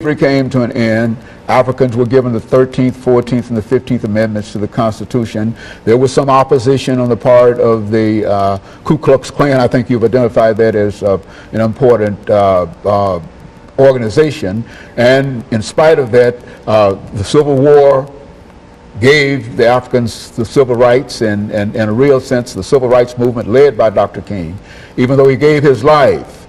came to an end. Africans were given the 13th, 14th, and the 15th Amendments to the Constitution. There was some opposition on the part of the Ku Klux Klan. I think you've identified that as an important organization. And in spite of that, the Civil War gave the Africans the civil rights, and in a real sense, the civil rights movement led by Dr. King, even though he gave his life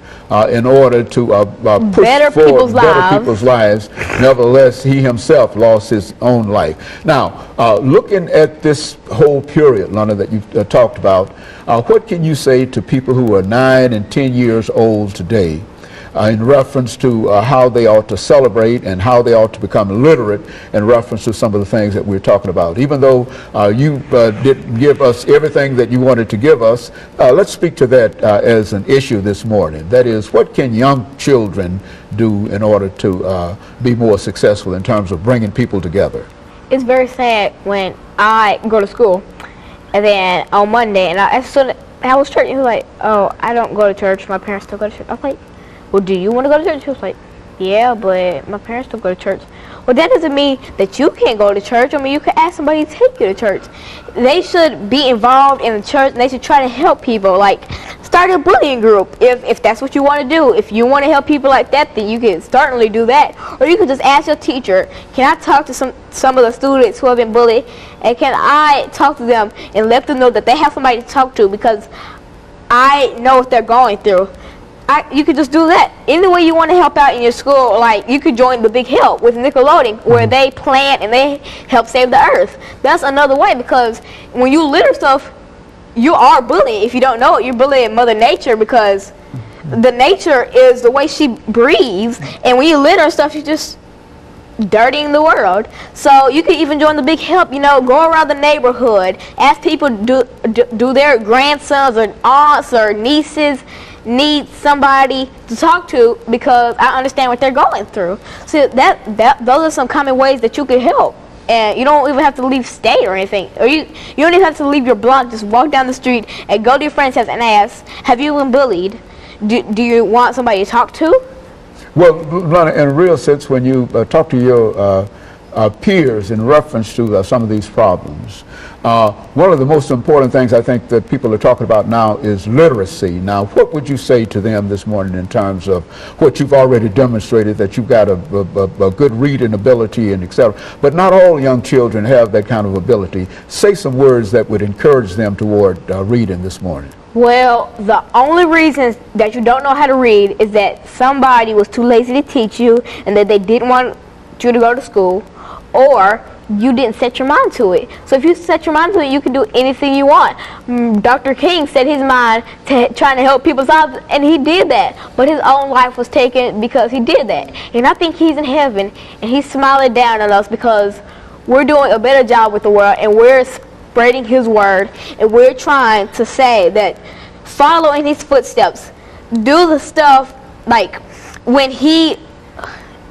in order to push better forward better people's lives. Nevertheless, he himself lost his own life. Now, looking at this whole period, Lana, that you've talked about, what can you say to people who are 9 and 10 years old today in reference to how they ought to celebrate and how they ought to become literate in reference to some of the things that we're talking about? Even though you didn't give us everything that you wanted to give us, let's speak to that as an issue this morning. That is, what can young children do in order to be more successful in terms of bringing people together? It's very sad when I go to school and then on Monday, and I was church, and he was like, oh, I don't go to church, my parents still go to church. I was like, well, do you want to go to church? He was like, yeah, but my parents don't go to church. Well, that doesn't mean that you can't go to church. I mean, you can ask somebody to take you to church. They should be involved in the church, and they should try to help people. Like, start a bullying group if that's what you want to do. If you want to help people like that, then you can certainly do that. Or you can just ask your teacher, can I talk to some of the students who have been bullied, and can I talk to them and let them know that they have somebody to talk to, because I know what they're going through. You could just do that. Any way you want to help out in your school, like you could join the Big Help with Nickelodeon, where they plant and they help save the earth. That's another way, because when you litter stuff, you are bullying. If you don't know it, you're bullying Mother Nature, because the nature is the way she breathes, and when you litter stuff, you're just dirtying the world. So you could even join the Big Help, you know, go around the neighborhood, ask people do their grandsons or aunts or nieces need somebody to talk to, because I understand what they're going through. So those are some common ways that you could help. And you don't even have to leave state or anything. Or you don't even have to leave your block. Just walk down the street and go to your friend's house and ask, have you been bullied? Do you want somebody to talk to? Well, Lana, in a real sense, when you talk to your peers in reference to some of these problems, one of the most important things I think that people are talking about now is literacy. Now, what would you say to them this morning in terms of what you've already demonstrated, that you've got a good reading ability and etc. But not all young children have that kind of ability. Say some words that would encourage them toward reading this morning. Well, the only reason that you don't know how to read is that somebody was too lazy to teach you, and that they didn't want you to go to school, or you didn't set your mind to it. So if you set your mind to it, you can do anything you want. Dr. King set his mind to trying to help people's lives, and he did that. But his own life was taken because he did that. And I think he's in heaven, and he's smiling down at us because we're doing a better job with the world, and we're spreading his word, and we're trying to say that follow in his footsteps. Do the stuff like when he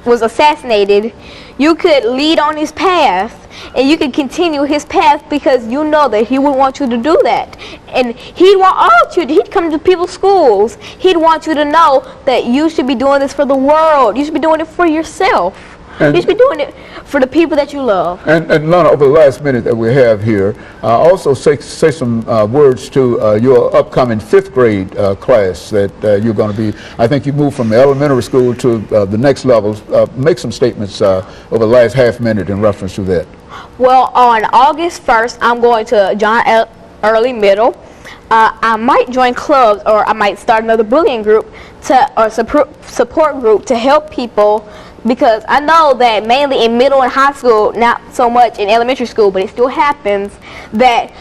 was assassinated, you could lead on his path, and you could continue his path, because you know that he would want you to do that. And he'd want he'd come to people's schools. He'd want you to know that you should be doing this for the world. You should be doing it for yourself. You should be doing it for the people that you love. And Lana, over the last minute that we have here, also say some words to your upcoming 5th grade class that you're going to be. I think you moved from the elementary school to the next level. Make some statements over the last half minute in reference to that. Well, on August 1st, I'm going to John Early Middle. I might join clubs, or I might start another bullying group or support group to help people, because I know that mainly in middle and high school, not so much in elementary school, but it still happens that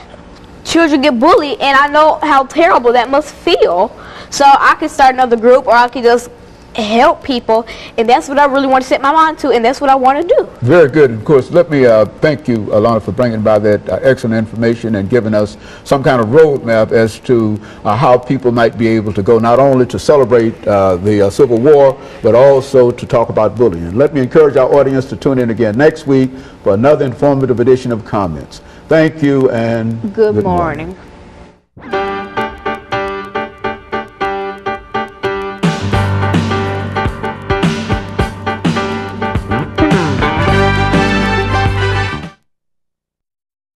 children get bullied, and I know how terrible that must feel. So I could start another group, or I could just help people, and that's what I really want to set my mind to, and that's what I want to do. Very good. Of course, let me thank you, Alana, for bringing by that excellent information and giving us some kind of roadmap as to how people might be able to go not only to celebrate the Civil War, but also to talk about bullying. Let me encourage our audience to tune in again next week for another informative edition of Comments. Thank you, and good morning.